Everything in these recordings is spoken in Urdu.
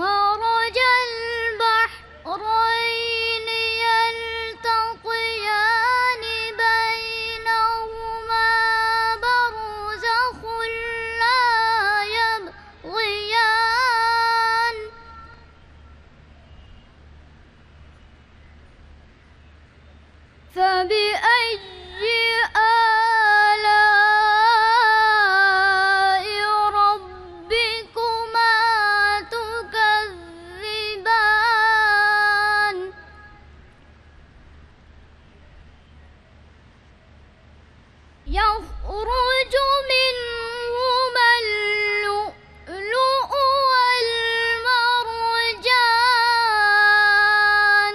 مرج البحرين يلتقيان بينهما برزخ لا يبغيان فبأي آلاء ربكما تكذبان؟ يخرج منهما اللؤلؤ والمرجان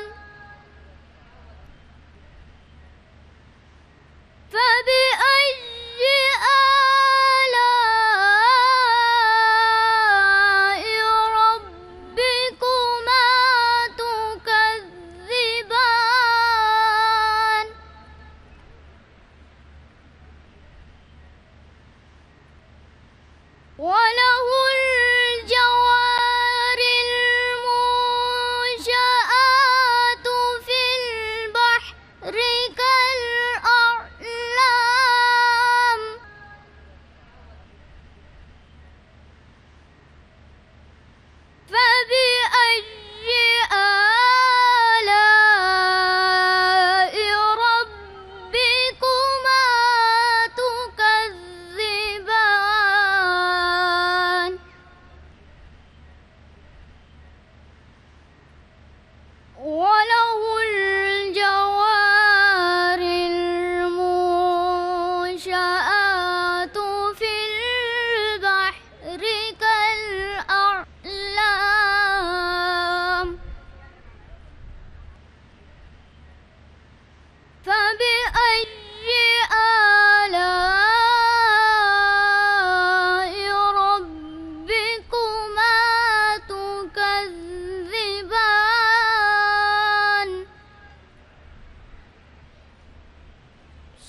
فبأي آلاء ربكما تكذبان؟ وله الجوار المنشآت في البحر كالأعلام فبأي آلاء ربكما تكذبان؟ وله الجوار المنشآت في البحر كالأعلام فبأي آلاء ربكما تكذبان؟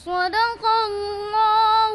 صدق الله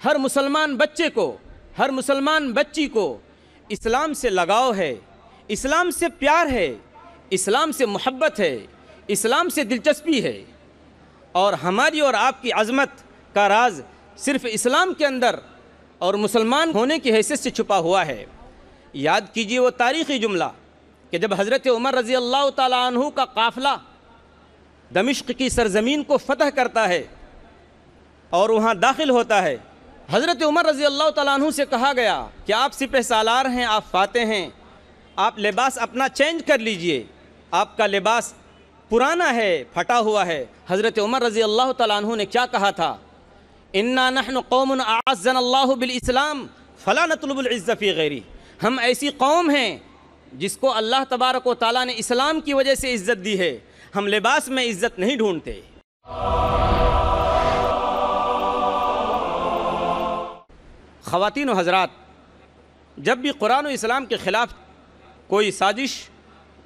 ہر مسلمان بچے کو، ہر مسلمان بچی کو اسلام سے لگاؤ ہے، اسلام سے پیار ہے، اسلام سے محبت ہے، اسلام سے دلچسپی ہے، اور ہماری اور آپ کی عظمت کا راز صرف اسلام کے اندر اور مسلمان ہونے کی حیثیت سے چھپا ہوا ہے۔ یاد کیجیے وہ تاریخی جملہ کہ جب حضرت عمر رضی اللہ تعالیٰ عنہ کا قافلہ دمشق کی سرزمین کو فتح کرتا ہے اور وہاں داخل ہوتا ہے، حضرت عمر رضی اللہ تعالیٰ عنہ سے کہا گیا کہ آپ سپہ سالار ہیں، آپ فاتح ہیں، آپ لباس اپنا چینج کر لیجئے، آپ کا لباس پرانا ہے، پھٹا ہوا ہے۔ حضرت عمر رضی اللہ تعالیٰ عنہ نے کیا کہا تھا؟ اِنَّا نَحْنُ قَوْمٌ أَعَزَّنَا اللَّهُ بِالْإِسْلَامِ فَلَا نَطْلُبُ الْعِزَّ فِي غَيْرِهِ، ہم ایسی قوم ہیں جس کو اللہ تبارک و تعالیٰ نے اسلام کی وجہ سے عزت دی ہے، ہم لباس میں عزت نہیں ڈھونڈتے۔ خواتین و حضرات، جب بھی قرآن و اسلام کے خلاف کوئی سازش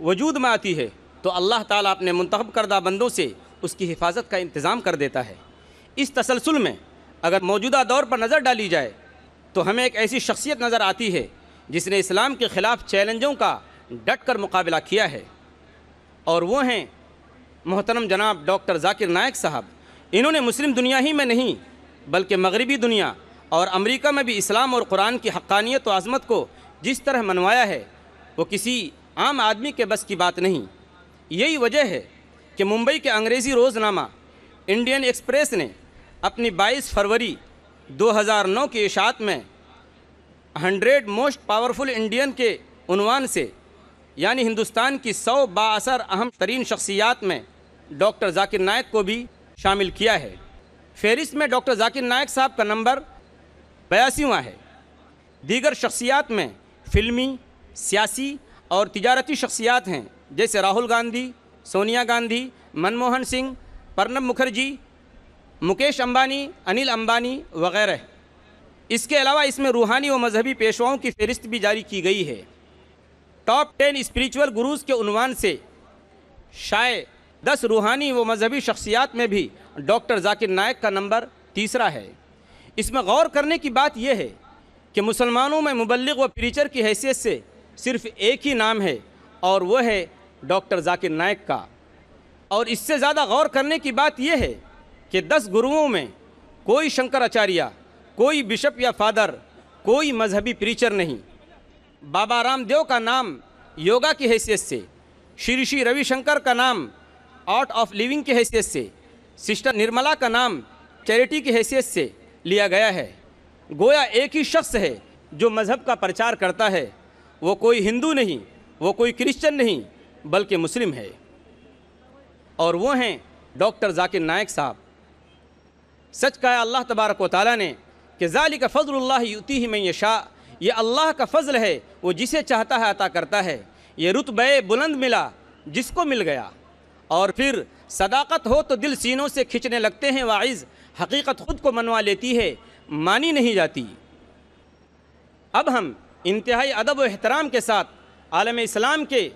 وجود میں آتی ہے تو اللہ تعالیٰ اپنے منتخب کردہ بندوں سے اس کی حفاظت کا انتظام کر دیتا ہے۔ اس تسلسل میں اگر موجودہ دور پر نظر ڈالی جائے تو ہمیں ایک ایسی شخصیت نظر آتی ہے جس نے اسلام کے خلاف چیلنجوں کا ڈٹ کر مقابلہ کیا ہے، اور وہ ہیں محترم جناب ڈاکٹر ذاکر نائک صاحب۔ انہوں نے مسلم دنیا ہی میں نہیں بلکہ مغربی دنیا اور امریکہ میں بھی اسلام اور قرآن کی حقانیت و عظمت کو جس طرح منوایا ہے وہ کسی عام آدمی کے بس کی بات نہیں۔ یہی وجہ ہے کہ ممبئی کے انگریزی روزنامہ انڈین ایکسپریس نے اپنی 22 فروری 2009 کی اشاعت میں 100 موسٹ پاورفل انڈین کے عنوان سے، یعنی ہندوستان کی 100 بااثر اہم ترین شخصیات میں ڈاکٹر ذاکر نائک کو بھی شامل کیا ہے۔ فہرست میں ڈاکٹر ذاکر نائک صاحب کا نمبر 82واں ہے۔ دیگر شخصیات میں فلمی، سیاسی اور تجارتی شخصیات ہیں جیسے راہل گاندھی، سونیا گاندھی، منموہن سنگھ، پرنب مکھرجی، مکیش امبانی، انل امبانی وغیرہ۔ اس کے علاوہ اس میں روحانی و مذہبی پیشواؤں کی فہرست بھی جاری کی گئی ہے۔ ٹاپ 10 اسپریچول گروز کے عنوان سے شائع 10 روحانی و مذہبی شخصیات میں بھی ڈاکٹر ذاکر نائک کا نمبر 3 ہے۔ اس میں غور کرنے کی بات یہ ہے کہ مسلمانوں میں مبلغ و پریچر کی حیثیت سے صرف ایک ہی نام ہے اور وہ ہے ڈاکٹر ذاکر نائک کا، اور اس سے زیادہ غور کرنے کی بات یہ ہے کہ 10 گروؤں میں کوئی شنکر آچاریہ، کوئی بشپ یا فادر، کوئی مذہبی پریچر نہیں۔ بابا رام دیو کا نام یوگا کی حیثیت سے، شری شری روی شنکر کا نام آرٹ آف لیونگ کی حیثیت سے، سسٹر نرملا کا نام چیریٹی کی حیثیت سے لیا گیا ہے۔ گویا ایک ہی شخص ہے جو مذہب کا پرچار کرتا ہے، وہ کوئی ہندو نہیں، وہ کوئی کرسچن نہیں بلکہ مسلم ہے، اور وہ ہیں ڈاکٹر ذاکر نائک صاحب۔ سچ کہا اللہ تبارک و تعالیٰ نے کہ ذالک فضل اللہ یؤتیہ من یشاء، یہ اللہ کا فضل ہے، وہ جسے چاہتا ہے عطا کرتا ہے۔ یہ رتبہ بلند ملا جس کو مل گیا، اور پھر صداقت ہو تو دل سینوں سے کھنچنے لگتے ہیں واعظ، حقیقت خود کو منوا لیتی ہے، مانی نہیں جاتی۔ اب ہم انتہائی ادب و احترام کے ساتھ عالم اسلام کے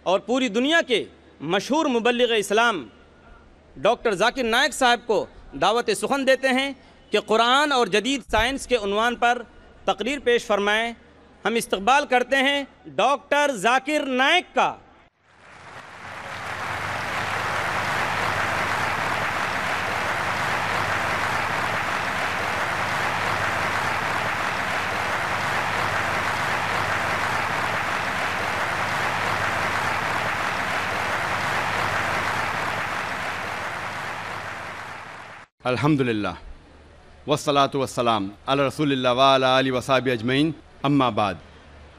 اور پوری دنیا کے مشہور مبلغ اسلام ڈاکٹر ذاکر نائک صاحب کو دعوت سخن دیتے ہیں کہ قرآن اور جدید سائنس کے عنوان پر تقریر پیش فرمائیں۔ ہم استقبال کرتے ہیں ڈاکٹر ذاکر نائک کا۔ الحمدللہ والصلاة والسلام علی رسول اللہ وعلی آلہ وصحبہ اجمعین، اما بعد،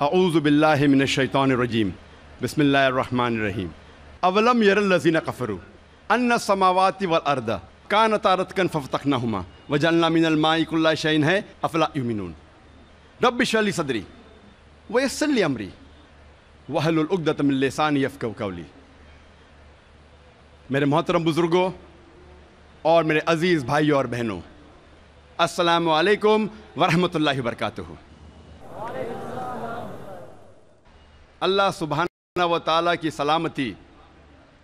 اعوذ باللہ من الشیطان الرجیم، بسم اللہ الرحمن الرحیم۔ اولم یر الذین کفروا ان السماوات والارض کانتا رتقا ففتقناہما وجعلنا من الماء کل شیء ہے افلا یؤمنون۔ رب اشرح لی صدری ویسر لی امری واحلل عقدۃ من لسانی یفقہوا قولی۔ میرے محترم بزرگوں اور میرے عزیز بھائیوں اور بہنوں، السلام علیکم ورحمۃ اللہ وبرکاتہ۔ اللہ سبحانہ و تعالیٰ کی سلامتی،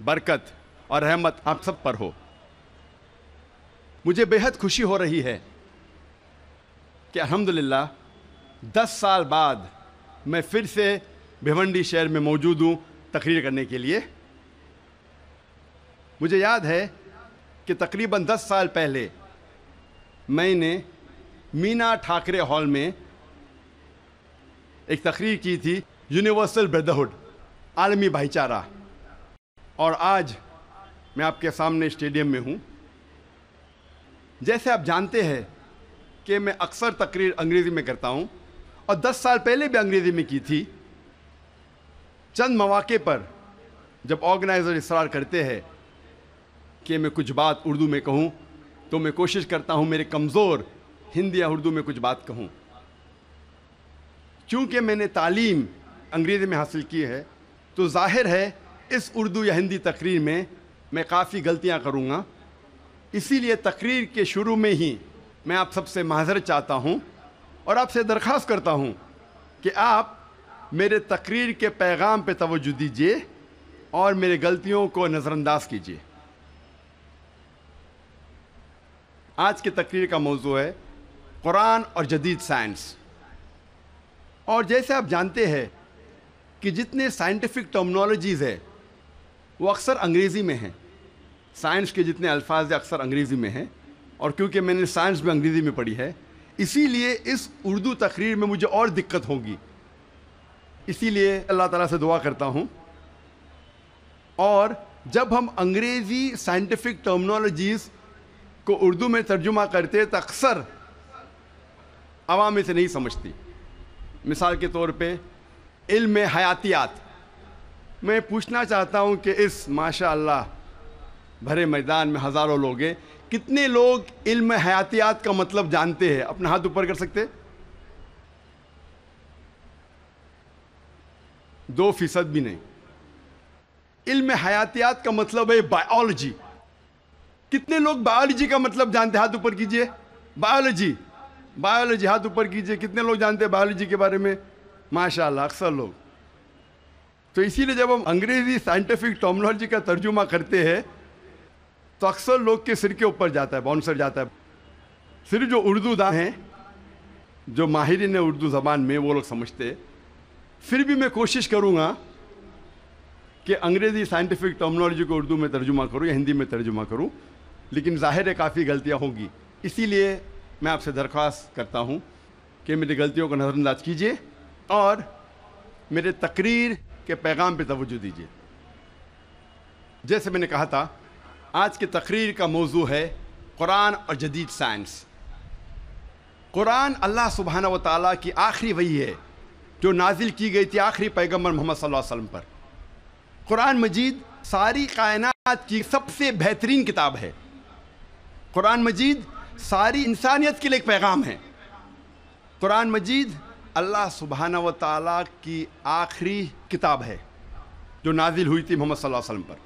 برکت اور رحمت آپ سب پر ہو۔ مجھے بے حد خوشی ہو رہی ہے کہ الحمدللہ 10 سال بعد میں پھر سے بھیونڈی شہر میں موجود ہوں تقریر کرنے کے لیے۔ مجھے یاد ہے کہ تقریباً 10 سال پہلے میں نے مینا ٹھاکرے ہال میں ایک تقریر کی تھی، یونیورسل بردرہڈ، عالمی بھائی چارہ، اور آج میں آپ کے سامنے اسٹیڈیم میں ہوں۔ جیسے آپ جانتے ہیں کہ میں اکثر تقریر انگریزی میں کرتا ہوں، اور 10 سال پہلے بھی انگریزی میں کی تھی۔ چند مواقع پر جب آرگنائزر اصرار کرتے ہیں کہ میں کچھ بات اردو میں کہوں تو میں کوشش کرتا ہوں میرے کمزور ہندی یا اردو میں کچھ بات کہوں۔ چونکہ میں نے تعلیم انگریزی میں حاصل کی ہے تو ظاہر ہے اس اردو یا ہندی تقریر میں کافی غلطیاں کروں گا، اسی لیے تقریر کے شروع میں ہی میں آپ سب سے معذرت چاہتا ہوں اور آپ سے درخواست کرتا ہوں کہ آپ میرے تقریر کے پیغام پہ توجہ دیجیے اور میرے غلطیوں کو نظر انداز کیجیے۔ آج کی تقریر کا موضوع ہے قرآن اور جدید سائنس، اور جیسے آپ جانتے ہیں کہ جتنے سائنٹیفک ٹرمنالوجیز ہے وہ اکثر انگریزی میں ہیں، سائنس کے جتنے الفاظ ہیں اکثر انگریزی میں ہیں، اور کیونکہ میں نے سائنس بھی انگریزی میں پڑھی ہے اسی لیے اس اردو تقریر میں مجھے اور دقت ہوگی۔ اسی لیے اللہ تعالیٰ سے دعا کرتا ہوں، اور جب ہم انگریزی سائنٹیفک ٹرمنالوجیز کو اردو میں ترجمہ کرتے تو اکثر عوام اسے نہیں سمجھتی۔ مثال کے طور پہ علم حیاتیات، میں پوچھنا چاہتا ہوں کہ اس ماشاء اللہ بھرے میدان میں ہزاروں لوگ ہیں، کتنے لوگ علم حیاتیات کا مطلب جانتے ہیں؟ اپنا ہاتھ اوپر کر سکتے؟ 2% بھی نہیں۔ علم حیاتیات کا مطلب ہے بائیولوجی۔ کتنے لوگ بائیولوجی کا مطلب جانتے ہیں؟ ہاتھ اوپر کیجئے۔ بائیولوجی ہاتھ اوپر کیجئے۔ کتنے لوگ جانتے ہیں بائیولوجی کے بارے میں؟ ماشاءاللہ اکثر لوگ۔ تو اسی لیے جب ہم انگریزی سائنٹیفک ٹرمنالوجی کا ترجمہ کرتے ہیں تو اکثر لوگ کے سر کے اوپر جاتا ہے، باؤنسر جاتا ہے۔ صرف جو اردو داں ہیں، جو ماہرین اردو زبان میں، وہ لوگ سمجھتے ہیں۔ پھر بھی میں کوشش کروں گا کہ انگریزی سائنٹیفک ٹرمنالوجی کو اردو میں ترجمہ کروں یا ہندی میں ترجمہ کروں، لیکن ظاہر ہے کافی غلطیاں ہوں گی، اسی لیے میں آپ سے درخواست کرتا ہوں کہ میری غلطیوں کو نظر انداز کیجیے اور میرے تقریر کے پیغام پہ توجہ دیجیے۔ جیسے میں نے کہا تھا، آج کی تقریر کا موضوع ہے قرآن اور جدید سائنس۔ قرآن اللہ سبحانہ و تعالیٰ کی آخری وحی ہے جو نازل کی گئی تھی آخری پیغمبر محمد صلی اللہ علیہ وسلم پر۔ قرآن مجید ساری کائنات کی سب سے بہترین کتاب ہے۔ قرآن مجید ساری انسانیت کے لیے ایک پیغام ہے۔ قرآن مجید اللہ سبحانہ و تعالیٰ کی آخری کتاب ہے جو نازل ہوئی تھی محمد صلی اللہ علیہ وسلم پر۔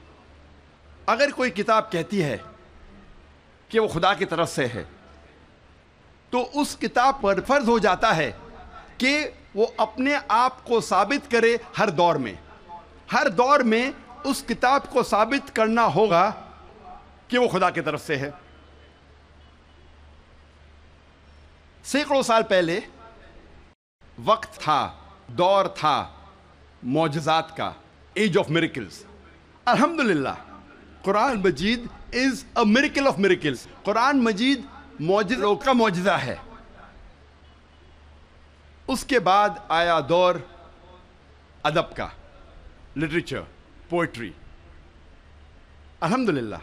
اگر کوئی کتاب کہتی ہے کہ وہ خدا کی طرف سے ہے تو اس کتاب پر فرض ہو جاتا ہے کہ وہ اپنے آپ کو ثابت کرے ہر دور میں اس کتاب کو ثابت کرنا ہوگا کہ وہ خدا کی طرف سے ہے۔ سینکڑوں سال پہلے وقت تھا، دور تھا معجزات کا، ایج آف میریکلز۔ الحمدللہ Quran Majid is a miracle of miracles. Quran Majid معجزوں کا معجزہ ہے۔ اس کے بعد آیا دور ادب کا، لٹریچر، پوئٹری۔ الحمدللہ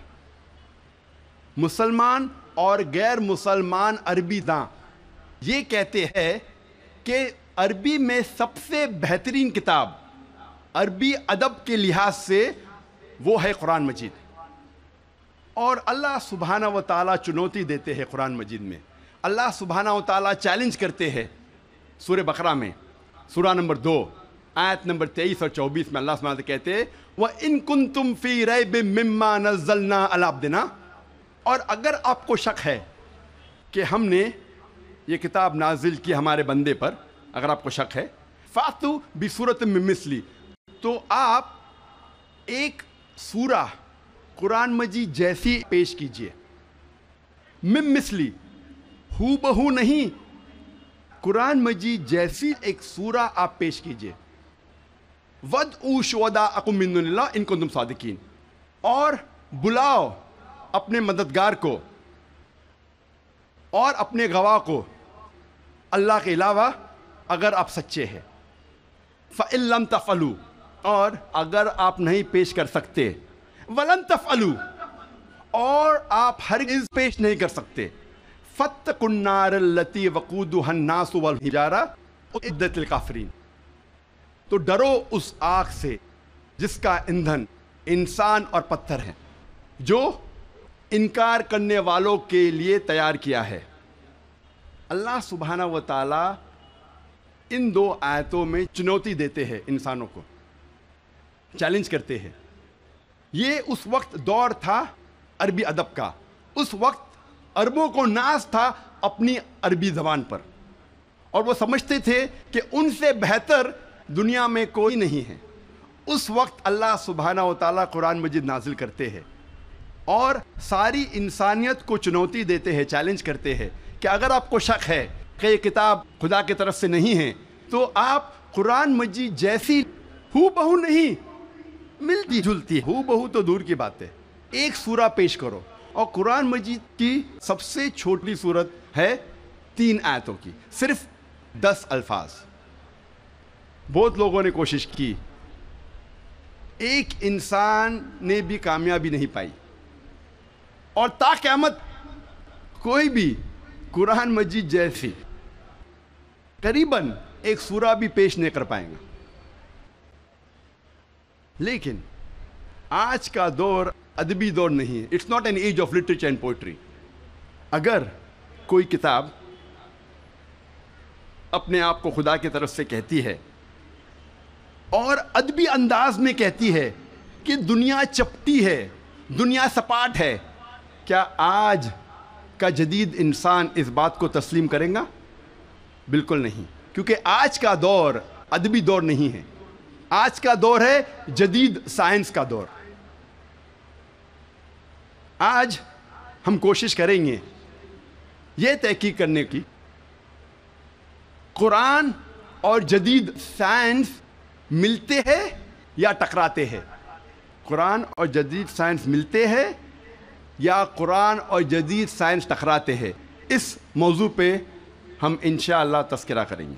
مسلمان اور غیر مسلمان عربی داں یہ کہتے ہیں کہ عربی میں سب سے بہترین کتاب عربی ادب کے لحاظ سے وہ ہے قرآن مجید۔ اور اللہ سبحانہ و تعالیٰ چنوتی دیتے ہیں قرآن مجید میں، اللہ سبحانہ و تعالیٰ چیلنج کرتے ہیں۔ سورہ بقرہ میں سورہ نمبر 2 آیت نمبر 23 اور 24 میں اللہ سبحانہ و تعالیٰ کہتے ہیں وَإِن كُنتُمْ فِي رَيْبٍ مِّمَّا نَزَّلْنَا عَلَىٰ عَبْدِنَا، اور اگر آپ کو شک ہے کہ ہم نے یہ کتاب نازل کی ہمارے بندے پر، اگر آپ کو شک ہے فَأْتُوا بِسُورَةٍ مِّن مِّثْلِهِ، تو آپ ایک سورہ قرآن مجید جیسی پیش کیجئے۔ مِن مثلی، ہو بہو نہیں، قرآن مجید جیسی ایک سورہ آپ پیش کیجئے. وَدْعُوا شُهَدَاءَكُم مِّن دُونِ اللَّهِ إِن كُنتُمْ صَادِقِينَ, اور بلاؤ اپنے مددگار کو اور اپنے گواہ کو اللہ کے علاوہ اگر آپ سچے ہیں. فَإِن لَّمْ تَفْعَلُوا, اور اگر آپ نہیں پیش کر سکتے, وَلَن تَفْعَلُوا, اور آپ ہرگز پیش نہیں کر سکتے, فَاتَّقُوا النَّارَ الَّتِي وَقُودُهَا النَّاسُ وَالْحِجَارَةُ أُعِدَّتْ لِلْكَافِرِينَ, تو ڈرو اس آگ سے جس کا ایندھن انسان اور پتھر ہے, جو انکار کرنے والوں کے لیے تیار کیا ہے. اللہ سبحانہ و تعالیٰ ان دو آیتوں میں چنوتی دیتے ہیں, انسانوں کو چیلنج کرتے ہیں. یہ اس وقت دور تھا عربی ادب کا, اس وقت عربوں کو ناز تھا اپنی عربی زبان پر, اور وہ سمجھتے تھے کہ ان سے بہتر دنیا میں کوئی نہیں ہے. اس وقت اللہ سبحانہ و تعالیٰ قرآن مجید نازل کرتے ہیں اور ساری انسانیت کو چنوتی دیتے ہیں, چیلنج کرتے ہیں کہ اگر آپ کو شک ہے کہ یہ کتاب خدا کی طرف سے نہیں ہے تو آپ قرآن مجید جیسی ہو بہو نہیں, ملتی جلتی, ہو بہو تو دور کی بات ہے, ایک سورہ پیش کرو. اور قرآن مجید کی سب سے چھوٹی سورت ہے 3 آیتوں کی, صرف 10 الفاظ. بہت لوگوں نے کوشش کی, ایک انسان نے بھی کامیابی نہیں پائی, اور تا قیامت کوئی بھی قرآن مجید جیسی قریباً ایک سورہ بھی پیش نہیں کر پائیں گا. لیکن آج کا دور ادبی دور نہیں ہے. It's not an age of literature and poetry. اگر کوئی کتاب اپنے آپ کو خدا کی طرف سے کہتی ہے اور ادبی انداز میں کہتی ہے کہ دنیا چپٹی ہے, دنیا سپاٹ ہے, کیا آج کا جدید انسان اس بات کو تسلیم کرے گا؟ بالکل نہیں, کیونکہ آج کا دور ادبی دور نہیں ہے. آج کا دور ہے جدید سائنس کا دور. آج ہم کوشش کریں گے یہ تحقیق کرنے کی قرآن اور جدید سائنس ملتے ہیں یا ٹکراتے ہیں, قرآن اور جدید سائنس ملتے ہیں یا قرآن اور جدید سائنس ٹکراتے ہیں. اس موضوع پہ ہم انشاءاللہ تذکرہ کریں گے.